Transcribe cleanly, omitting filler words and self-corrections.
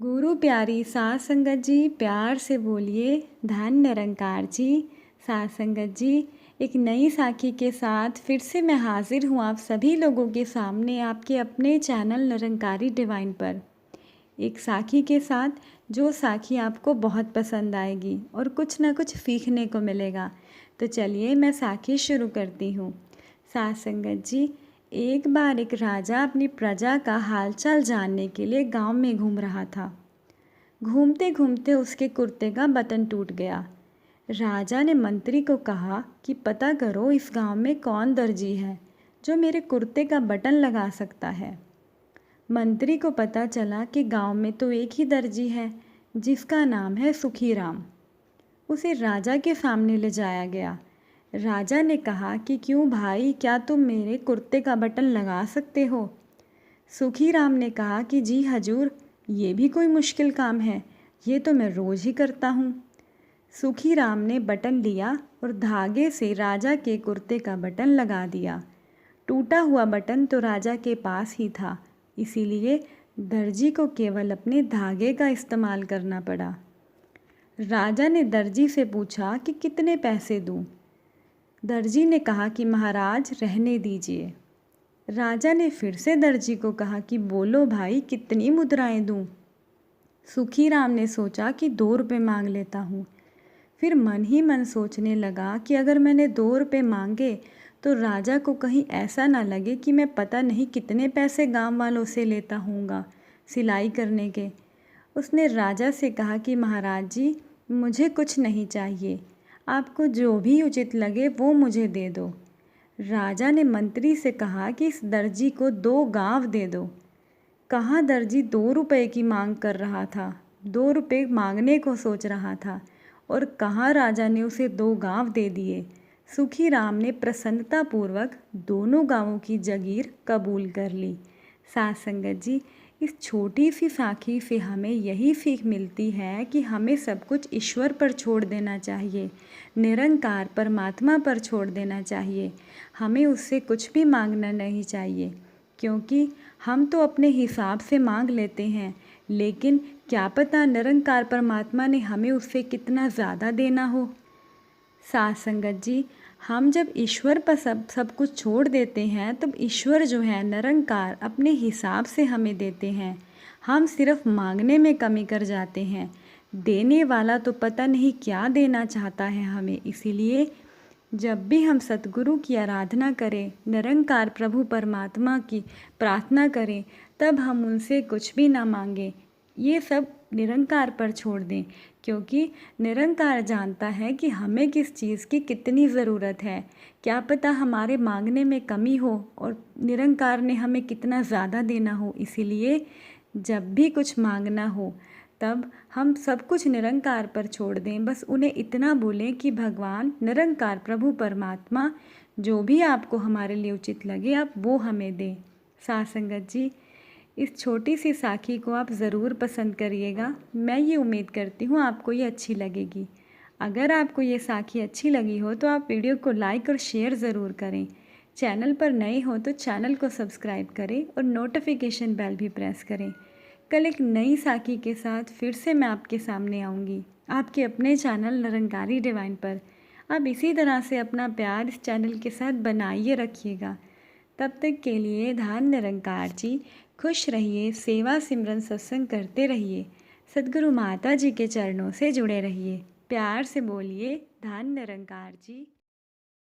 गुरु प्यारी साध संगत जी, प्यार से बोलिए धन निरंकार जी। साध संगत जी, एक नई साखी के साथ फिर से मैं हाजिर हूँ आप सभी लोगों के सामने आपके अपने चैनल निरंकारी डिवाइन पर। एक साखी के साथ जो साखी आपको बहुत पसंद आएगी और कुछ ना कुछ सीखने को मिलेगा। तो चलिए मैं साखी शुरू करती हूँ। साध संगत जी, एक बार एक राजा अपनी प्रजा का हालचाल जानने के लिए गांव में घूम रहा था। घूमते घूमते उसके कुर्ते का बटन टूट गया। राजा ने मंत्री को कहा कि पता करो इस गांव में कौन दर्जी है जो मेरे कुर्ते का बटन लगा सकता है। मंत्री को पता चला कि गांव में तो एक ही दर्जी है जिसका नाम है सुखीराम। उसे राजा के सामने ले जाया गया। राजा ने कहा कि क्यों भाई, क्या तुम मेरे कुर्ते का बटन लगा सकते हो? सुखीराम ने कहा कि जी हजूर, ये भी कोई मुश्किल काम है, ये तो मैं रोज़ ही करता हूँ। सुखीराम ने बटन लिया और धागे से राजा के कुर्ते का बटन लगा दिया। टूटा हुआ बटन तो राजा के पास ही था, इसीलिए दर्जी को केवल अपने धागे का इस्तेमाल करना पड़ा। राजा ने दर्जी से पूछा कि कितने पैसे दूँ? दर्जी ने कहा कि महाराज रहने दीजिए। राजा ने फिर से दर्जी को कहा कि बोलो भाई, कितनी मुद्राएं दूं? सुखीराम ने सोचा कि 2 रुपये मांग लेता हूँ। फिर मन ही मन सोचने लगा कि अगर मैंने 2 रुपये मांगे तो राजा को कहीं ऐसा ना लगे कि मैं पता नहीं कितने पैसे गांव वालों से लेता हूँगा सिलाई करने के। उसने राजा से कहा कि महाराज जी, मुझे कुछ नहीं चाहिए, आपको जो भी उचित लगे वो मुझे दे दो। राजा ने मंत्री से कहा कि इस दर्जी को 2 गांव दे दो। कहाँ दर्जी 2 रुपये की मांग कर रहा था, 2 रुपये मांगने को सोच रहा था, और कहाँ राजा ने उसे 2 गांव दे दिए। सुखीराम ने प्रसन्नतापूर्वक दोनों गांवों की जागीर कबूल कर ली। साध संगत जी, इस छोटी सी साखी से हमें यही सीख मिलती है कि हमें सब कुछ ईश्वर पर छोड़ देना चाहिए, निरंकार परमात्मा पर छोड़ देना चाहिए। हमें उससे कुछ भी मांगना नहीं चाहिए, क्योंकि हम तो अपने हिसाब से मांग लेते हैं, लेकिन क्या पता निरंकार परमात्मा ने हमें उससे कितना ज़्यादा देना हो। साध संगत जी, हम जब ईश्वर पर सब कुछ छोड़ देते हैं तब ईश्वर जो है निरंकार अपने हिसाब से हमें देते हैं। हम सिर्फ मांगने में कमी कर जाते हैं, देने वाला तो पता नहीं क्या देना चाहता है हमें। इसीलिए जब भी हम सतगुरु की आराधना करें, निरंकार प्रभु परमात्मा की प्रार्थना करें, तब हम उनसे कुछ भी ना मांगें, ये सब निरंकार पर छोड़ दें, क्योंकि निरंकार जानता है कि हमें किस चीज़ की कितनी ज़रूरत है। क्या पता हमारे मांगने में कमी हो और निरंकार ने हमें कितना ज़्यादा देना हो। इसीलिए जब भी कुछ मांगना हो तब हम सब कुछ निरंकार पर छोड़ दें। बस उन्हें इतना बोलें कि भगवान निरंकार प्रभु परमात्मा, जो भी आपको हमारे लिए उचित लगे आप वो हमें दें। साध संगत जी, इस छोटी सी साखी को आप ज़रूर पसंद करिएगा। मैं ये उम्मीद करती हूँ आपको ये अच्छी लगेगी। अगर आपको ये साखी अच्छी लगी हो तो आप वीडियो को लाइक और शेयर ज़रूर करें। चैनल पर नए हो तो चैनल को सब्सक्राइब करें और नोटिफिकेशन बेल भी प्रेस करें। कल एक नई साखी के साथ फिर से मैं आपके सामने आऊँगी, आपके अपने चैनल निरंकारी डिवाइन पर। आप इसी तरह से अपना प्यार इस चैनल के साथ बनाइए रखिएगा। तब तक के लिए धन निरंकार जी। खुश रहिए, सेवा सिमरन सत्संग करते रहिए, सद्गुरु माता जी के चरणों से जुड़े रहिए। प्यार से बोलिए धन निरंकार जी।